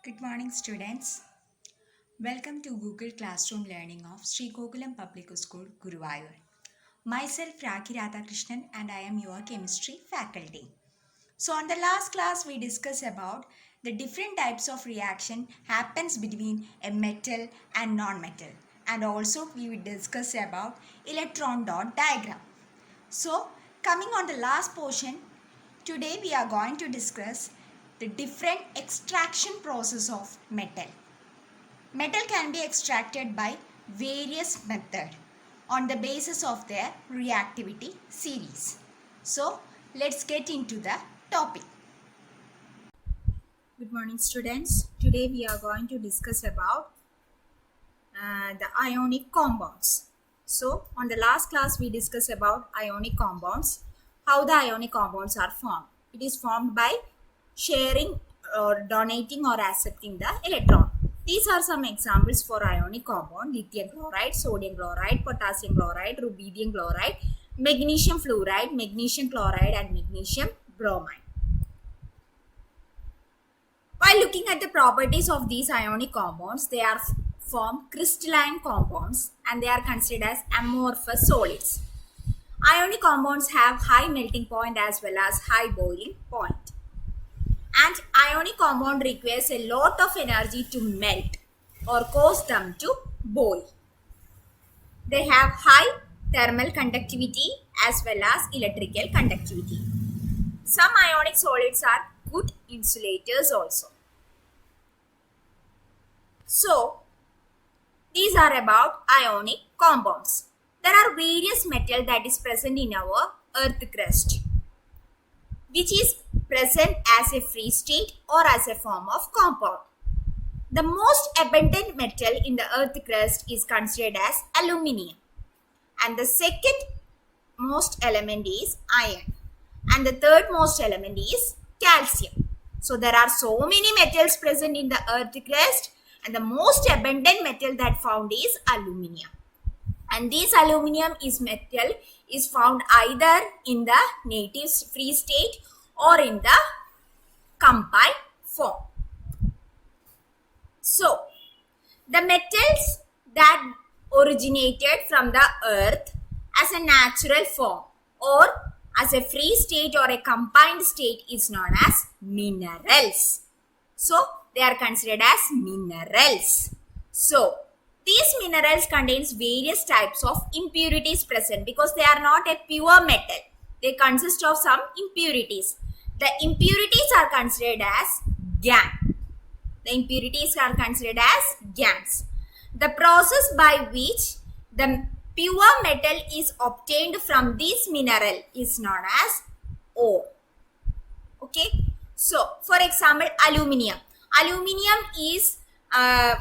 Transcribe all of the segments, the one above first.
Good morning, students. Welcome to Google Classroom Learning of Sri Gokulam Public School, Guruvayur. Myself, Raki Radhakrishnan, and I am your chemistry faculty. So, on the last class, we discussed about the different types of reaction happens between a metal and non-metal, and also we will discuss about electron dot diagram. So, coming on the last portion, today we are going to discuss the different extraction process of metal. Metal can be extracted by various methods on the basis of their reactivity series. So, let's get into the topic. Good morning, students. Today we are going to discuss about the ionic compounds. So, on the last class we discussed about ionic compounds, how the ionic compounds are formed. It is formed by sharing or donating or accepting the electron. These are some examples for ionic compound: lithium chloride, sodium chloride, potassium chloride, rubidium chloride, magnesium fluoride, magnesium chloride, and magnesium bromide. While looking at the properties of these ionic compounds, they are formed crystalline compounds and they are considered as amorphous solids. Ionic compounds have high melting point as well as high boiling point. And ionic compound requires a lot of energy to melt or cause them to boil. They have high thermal conductivity as well as electrical conductivity. Some ionic solids are good insulators also. So, these are about ionic compounds. There are various metals that is present in our earth crust, which is present as a free state or as a form of compound. The most abundant metal in the earth crust is considered as aluminium, and the second most element is iron, and the third most element is calcium. So there are so many metals present in the earth crust, and the most abundant metal that found is aluminium. And this aluminium metal is found either in the native free state or in the combined form. So the metals that originated from the earth as a natural form or as a free state or a combined state is known as minerals. So they are considered as minerals. So these minerals contains various types of impurities present because they are not a pure metal. They consist of some impurities. The impurities are considered as GAN. The impurities are considered as GANs. The process by which the pure metal is obtained from this mineral is known as ore. Okay. So, for example, aluminium. Aluminium is a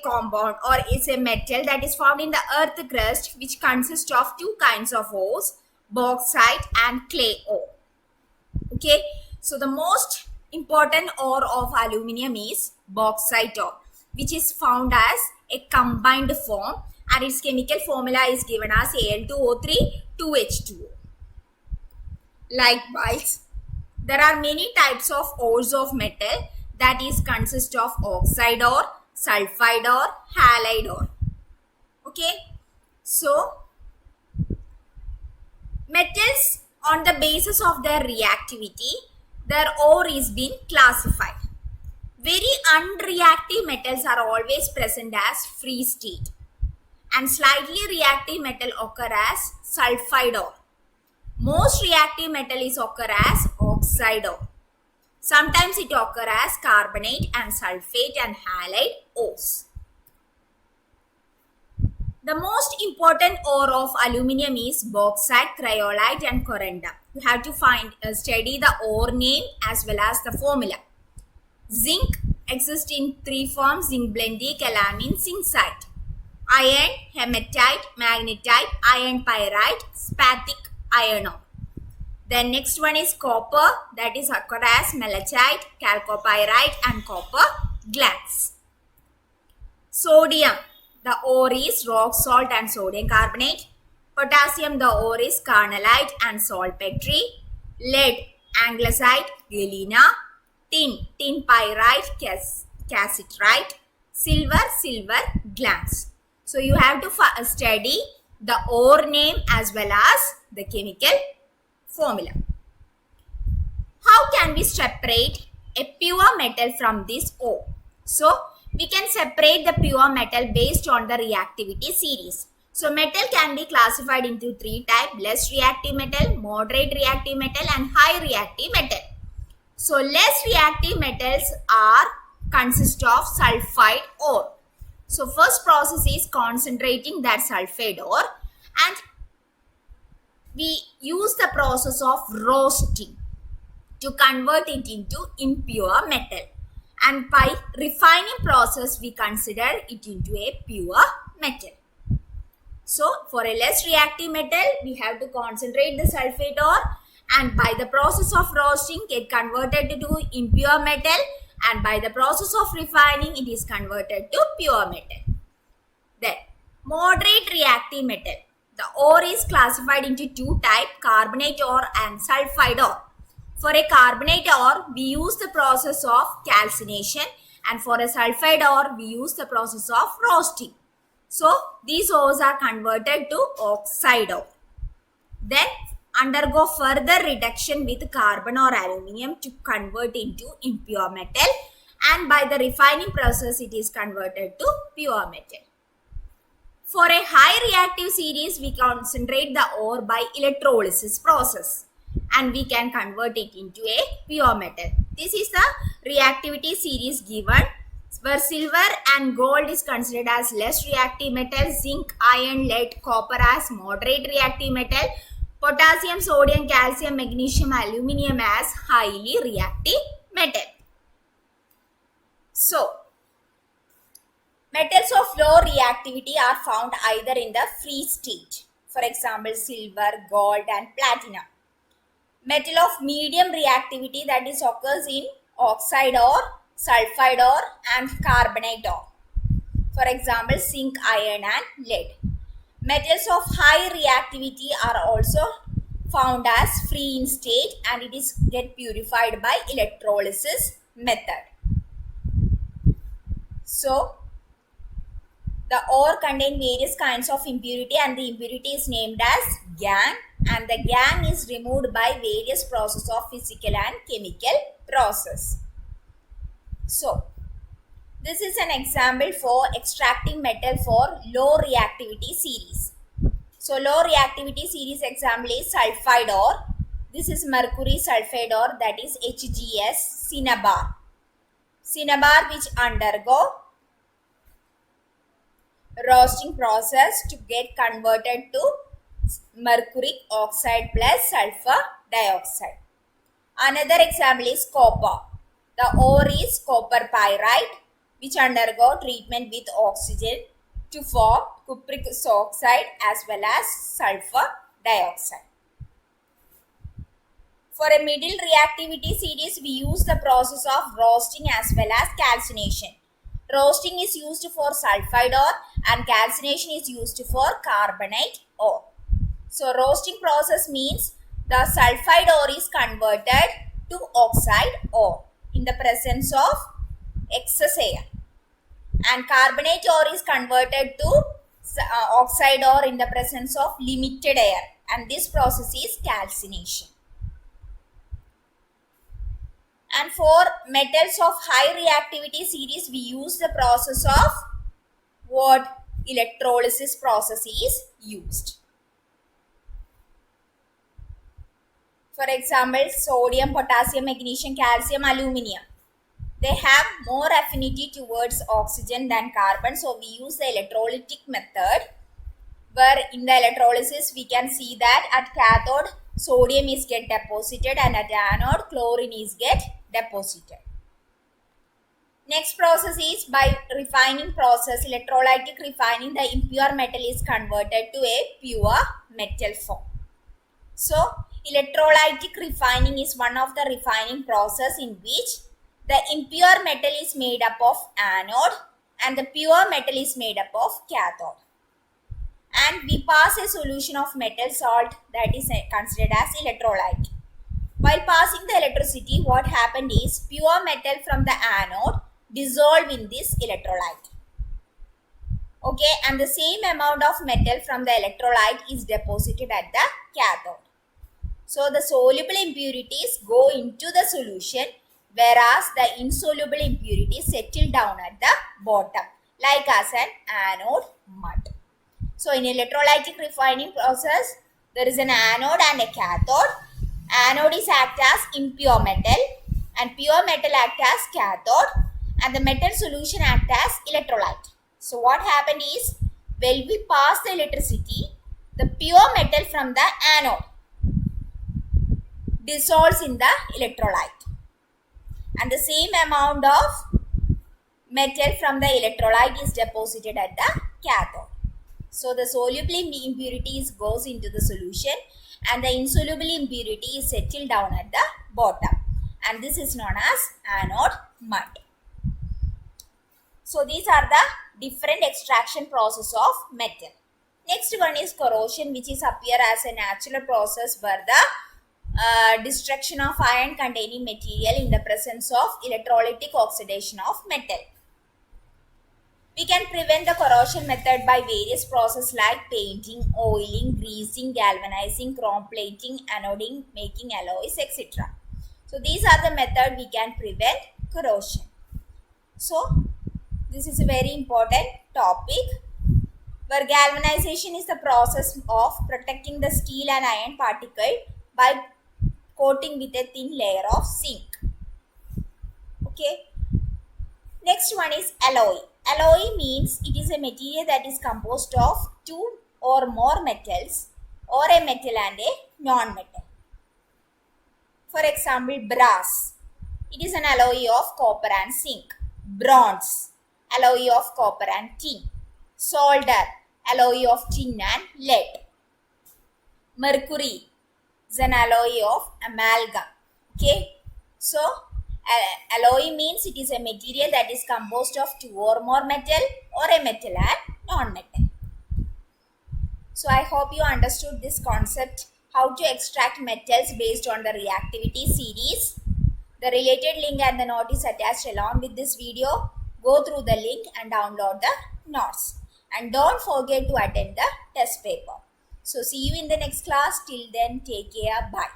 compound or is a metal that is found in the earth crust, which consists of two kinds of ores, bauxite and clay ore. Okay. So, the most important ore of aluminium is bauxite ore, which is found as a combined form, and its chemical formula is given as Al2O3 2H2O. Likewise, there are many types of ores of metal that is consist of oxide ore, sulfide ore, halide ore. Okay, so metals on the basis of their reactivity, their ore is being classified. Very unreactive metals are always present as free state, and slightly reactive metal occur as sulfide ore. Most reactive metal is occur as oxide ore. Sometimes it occur as carbonate and sulfate and halide ores. The most important ore of aluminium is bauxite, cryolite and corundum. You have to study the ore name as well as the formula. Zinc exists in three forms: zinc blende, calamine, zincite. Iron, hematite, magnetite, iron pyrite, spathic iron ore. Then next one is copper, that is occur as malachite, chalcopyrite and copper glans. Sodium, the ore is rock salt and sodium carbonate. Potassium, the ore is carnallite and saltpetre. Lead, anglesite, galena. Tin pyrite, calcitrite, silver, silver glance. So you have to study the ore name as well as the chemical formula. How can we separate a pure metal from this ore? So we can separate the pure metal based on the reactivity series. So metal can be classified into three types: less reactive metal, moderate reactive metal, and high reactive metal. So less reactive metals consist of sulfide ore. So first process is concentrating that sulfide ore, and we use the process of roasting to convert it into impure metal, and by refining process we consider it into a pure metal. So for a less reactive metal we have to concentrate the sulfate ore, and by the process of roasting get converted to impure metal, and by the process of refining it is converted to pure metal. Then moderate reactive metal. The ore is classified into two types: carbonate ore and sulfide ore. For a carbonate ore, we use the process of calcination, and for a sulfide ore, we use the process of roasting. So, these ores are converted to oxide ore. Then, undergo further reduction with carbon or aluminium to convert into impure metal, and by the refining process, it is converted to pure metal. For a high reactive series, we concentrate the ore by electrolysis process, and we can convert it into a pure metal. This is the reactivity series given, where silver and gold is considered as less reactive metal, zinc, iron, lead, copper as moderate reactive metal, potassium, sodium, calcium, magnesium, aluminium as highly reactive metal. So, metals of low reactivity are found either in the free state, for example silver, gold and platinum. Metal of medium reactivity, that is occurs in oxide ore, sulfide ore and carbonate ore, for example zinc, iron and lead. Metals of high reactivity are also found as free in state, and it is get purified by electrolysis method. So the ore contain various kinds of impurity, and the impurity is named as gangue, and the gangue is removed by various process of physical and chemical process. So this is an example for extracting metal for low reactivity series. So low reactivity series example is sulfide ore. This is mercury sulfide ore, that is HGS cinnabar. Cinnabar which undergo roasting process to get converted to mercuric oxide plus sulfur dioxide. Another example is copper. The ore is copper pyrite which undergo treatment with oxygen to form cupric oxide as well as sulfur dioxide. For a middle reactivity series, we use the process of roasting as well as calcination. Roasting is used for sulfide ore and calcination is used for carbonate ore. So roasting process means the sulfide ore is converted to oxide ore in the presence of excess air, and carbonate ore is converted to oxide ore in the presence of limited air, and this process is calcination. And for metals of high reactivity series, we use the process of what? Electrolysis process is used. For example, sodium, potassium, magnesium, calcium, aluminium. They have more affinity towards oxygen than carbon, so we use the electrolytic method, where in the electrolysis we can see that at cathode sodium is get deposited and at anode chlorine is get deposited. Next process is by refining process, electrolytic refining, the impure metal is converted to a pure metal form. So electrolytic refining is one of the refining process in which the impure metal is made up of anode and the pure metal is made up of cathode. And we pass a solution of metal salt, that is considered as electrolyte. While passing the electricity, what happened is pure metal from the anode dissolve in this electrolyte. Okay, and the same amount of metal from the electrolyte is deposited at the cathode. So the soluble impurities go into the solution, whereas the insoluble impurities settle down at the bottom, like as an anode mud. So in electrolytic refining process, there is an anode and a cathode. Anode is act as impure metal and pure metal act as cathode, and the metal solution act as electrolyte. So what happened is, when we pass the electricity, the pure metal from the anode dissolves in the electrolyte, and the same amount of metal from the electrolyte is deposited at the cathode. So the soluble impurities goes into the solution and the insoluble impurity is settled down at the bottom, and this is known as anode mud. So these are the different extraction process of metal. Next one is corrosion, which is appear as a natural process where the destruction of iron containing material in the presence of electrolytic oxidation of metal. We can prevent the corrosion method by various processes like painting, oiling, greasing, galvanizing, chrome plating, anoding, making alloys, etc. So these are the methods we can prevent corrosion. So this is a very important topic, where galvanization is the process of protecting the steel and iron particle by coating with a thin layer of zinc. Okay. Next one is alloy. Alloy means it is a material that is composed of two or more metals, or a metal and a non-metal. For example, brass. It is an alloy of copper and zinc. Bronze, alloy of copper and tin. Solder, alloy of tin and lead. Mercury is an alloy of amalgam. Okay. So alloy means it is a material that is composed of two or more metal, or a metal and non-metal. So I hope you understood this concept, how to extract metals based on the reactivity series. The related link and the note is attached along with this video. Go through the link and download the notes. And don't forget to attend the test paper. So see you in the next class. Till then, take care. Bye.